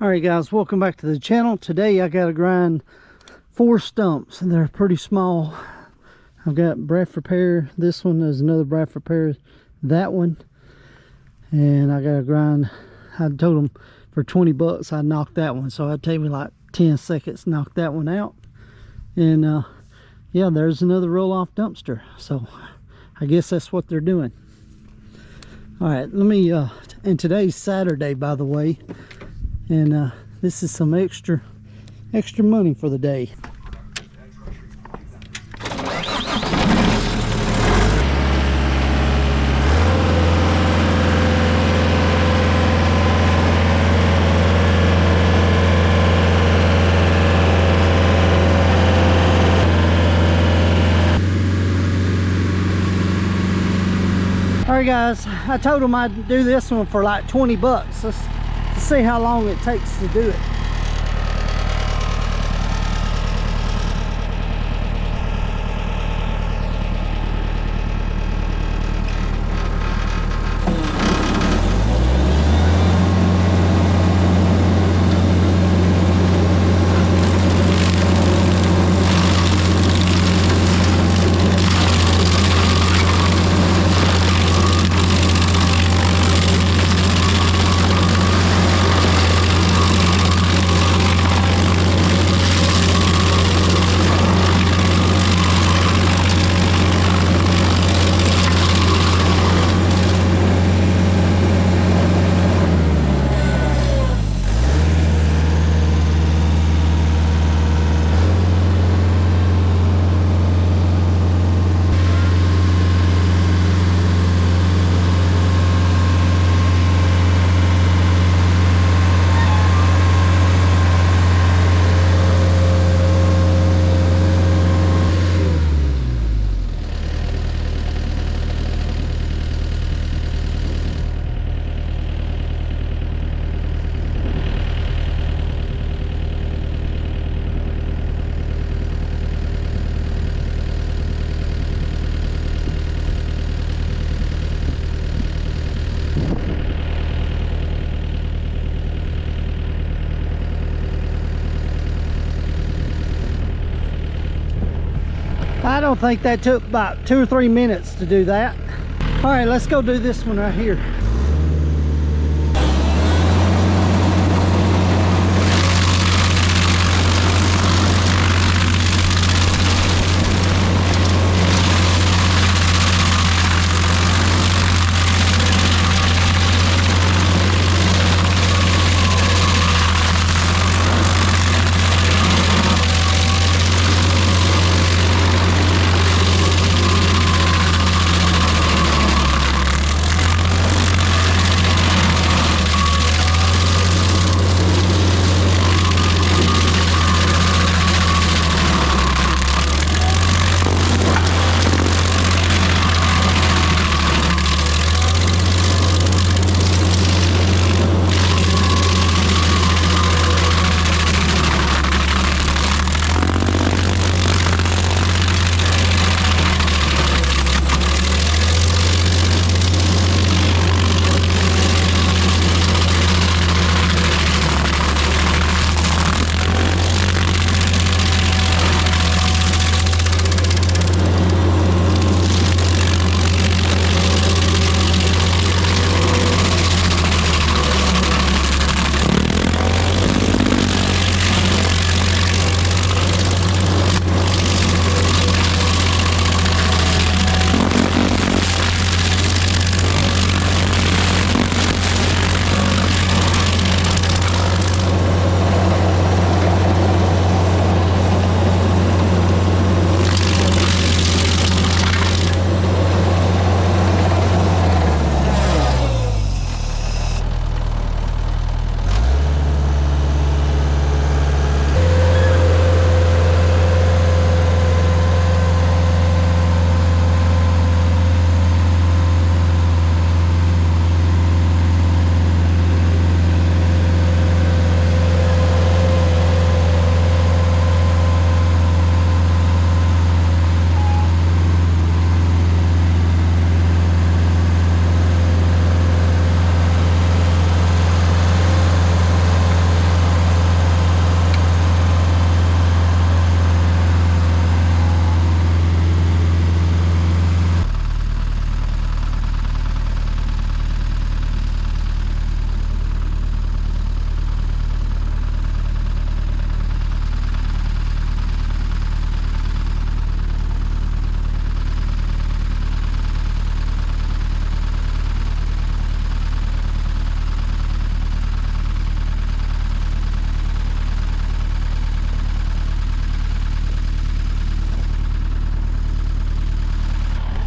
Alright guys, welcome back to the channel. Today I got to grind 4 stumps and they're pretty small. I've got Bradford pear. This one is another Bradford pear. That one. And I got to grind, I told them for 20 bucks I knocked that one. So it'd take me like 10 seconds to knock that one out. And yeah, there's another roll-off dumpster. So I guess that's what they're doing. Alright, let me, and today's Saturday by the way. And this is some extra money for the day. Alright guys, I told them I'd do this one for like 20 bucks. Let's see how long it takes to do it. I don't think that took about 2 or 3 minutes to do that. All right, let's go do this one right here.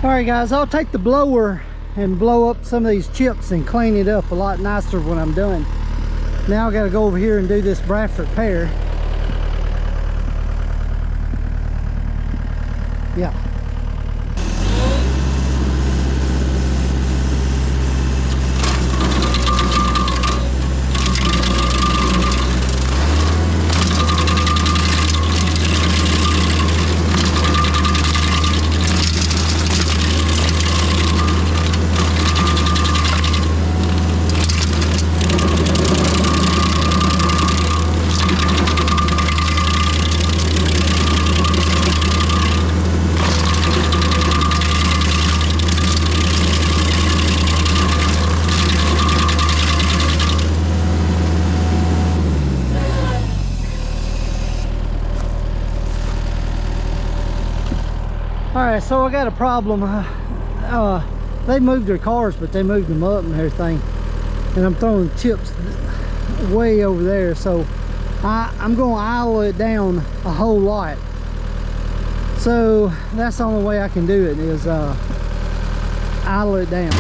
All right guys, I'll take the blower and blow up some of these chips and clean it up a lot nicer when I'm done. Now I got to go over here and do this Bradford pear. Yeah. Alright, so I got a problem. They moved their cars, but they moved them up and everything. And I'm throwing chips way over there. So I'm going to aisle it down a whole lot. So that's the only way I can do it is aisle it down.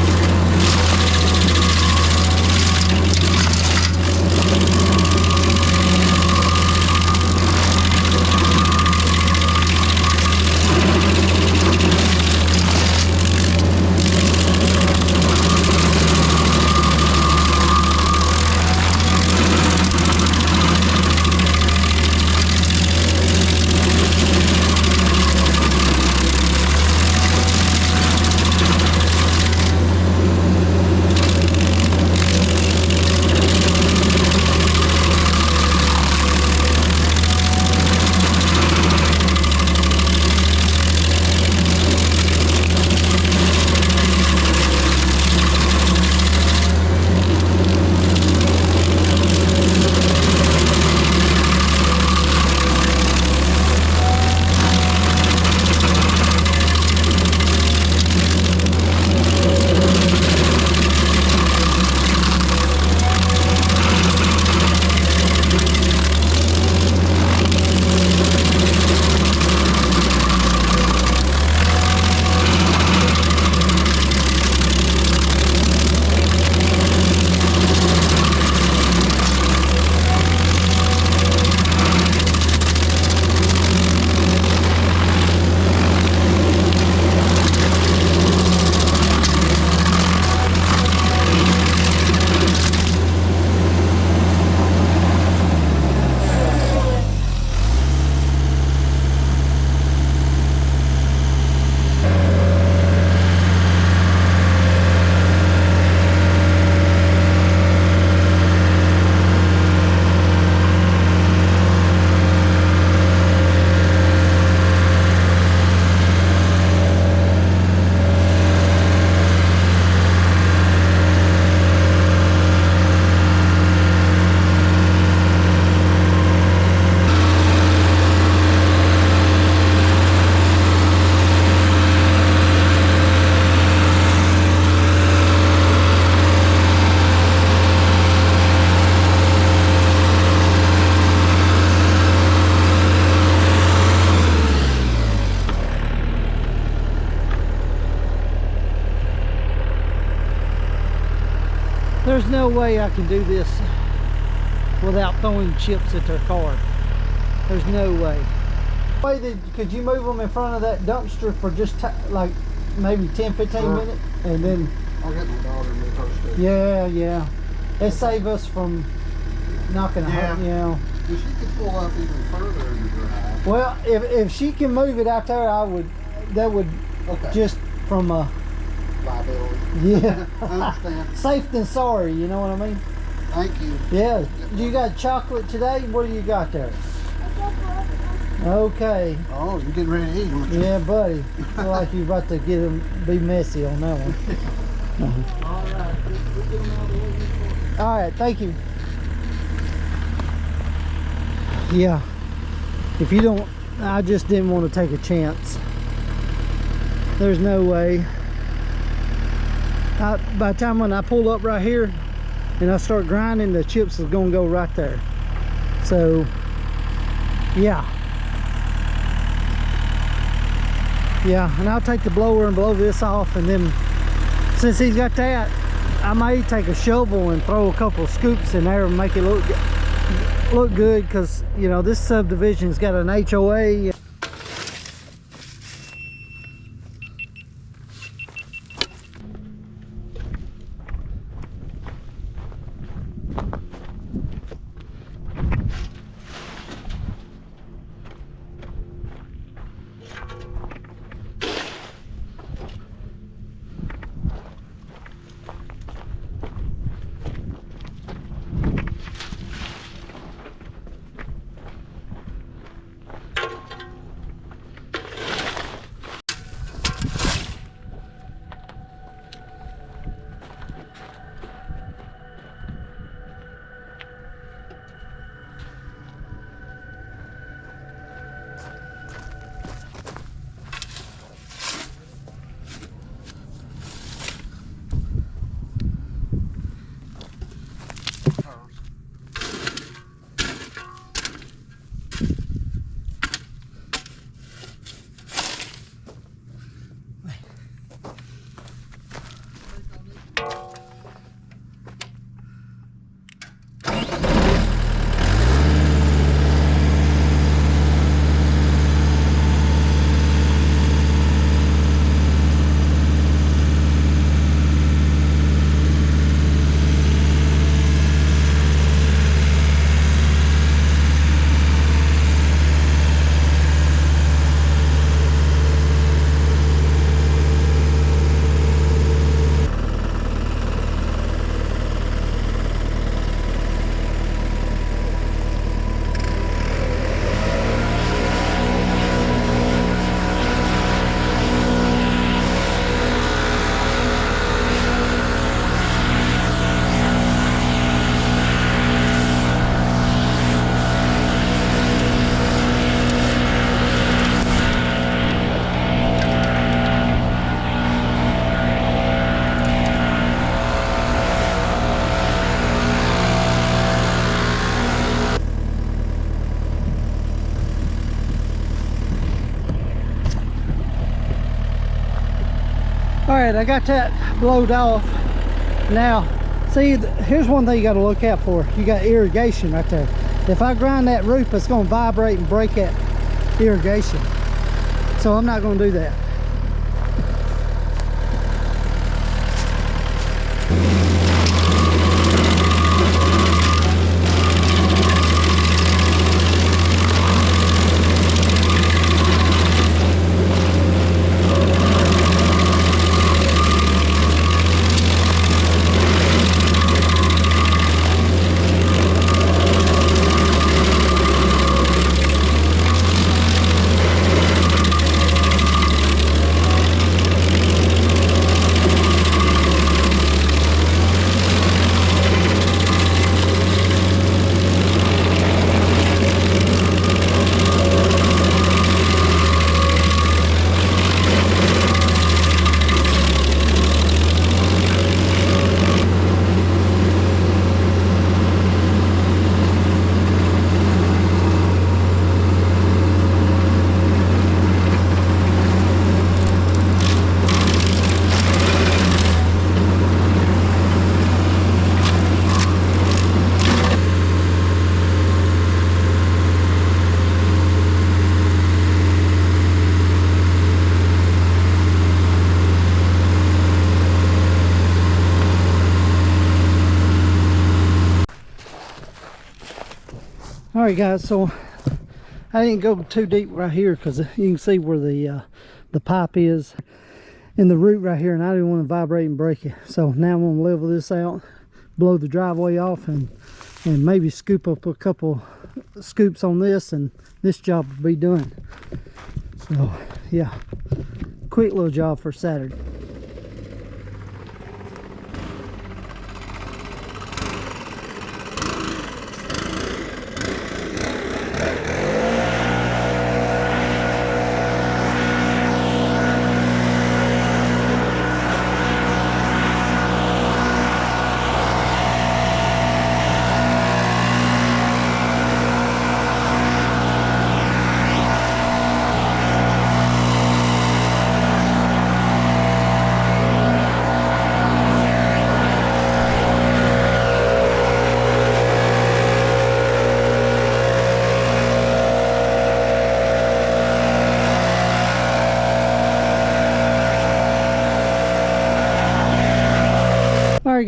There's no way I can do this without throwing chips at their car. There's no way. Could you move them in front of that dumpster for just like maybe 10-15 minutes, and then I'll get my daughter and move her stick. yeah, it save us from knocking a hole, you know. If she could pull up even further in the drive. Well, if she can move it out there, that would just from a liability. Yeah. I understand. Safe than sorry, you know what I mean? Thank you. Yeah. You got chocolate today? What do you got there? Okay. Oh, you're getting ready to eat, aren't you? Yeah, buddy. Feel like you're about to be messy on that one. All right, thank you. Yeah. If you don't, I just didn't want to take a chance. There's no way. By the time when I pull up right here and I start grinding, the chips is gonna go right there. So yeah, Yeah, and I'll take the blower and blow this off, and then since he's got that, I may take a shovel and throw a couple of scoops in there and make it look good, because you know this subdivision's got an HOA. All right, I got that blowed off. Now, see, here's one thing you got to look out for. You got irrigation right there. If I grind that root, it's going to vibrate and break that irrigation. So I'm not going to do that. All right, guys, so I didn't go too deep right here because you can see where the pipe is in the root right here, and I didn't want to vibrate and break it. So now I'm going to level this out, blow the driveway off, and maybe scoop up a couple scoops on this, and this job will be done. So yeah, quick little job for Saturday.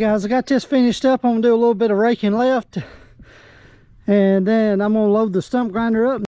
guys, I got this finished up. I'm gonna do a little bit of raking left, and then I'm gonna load the stump grinder up.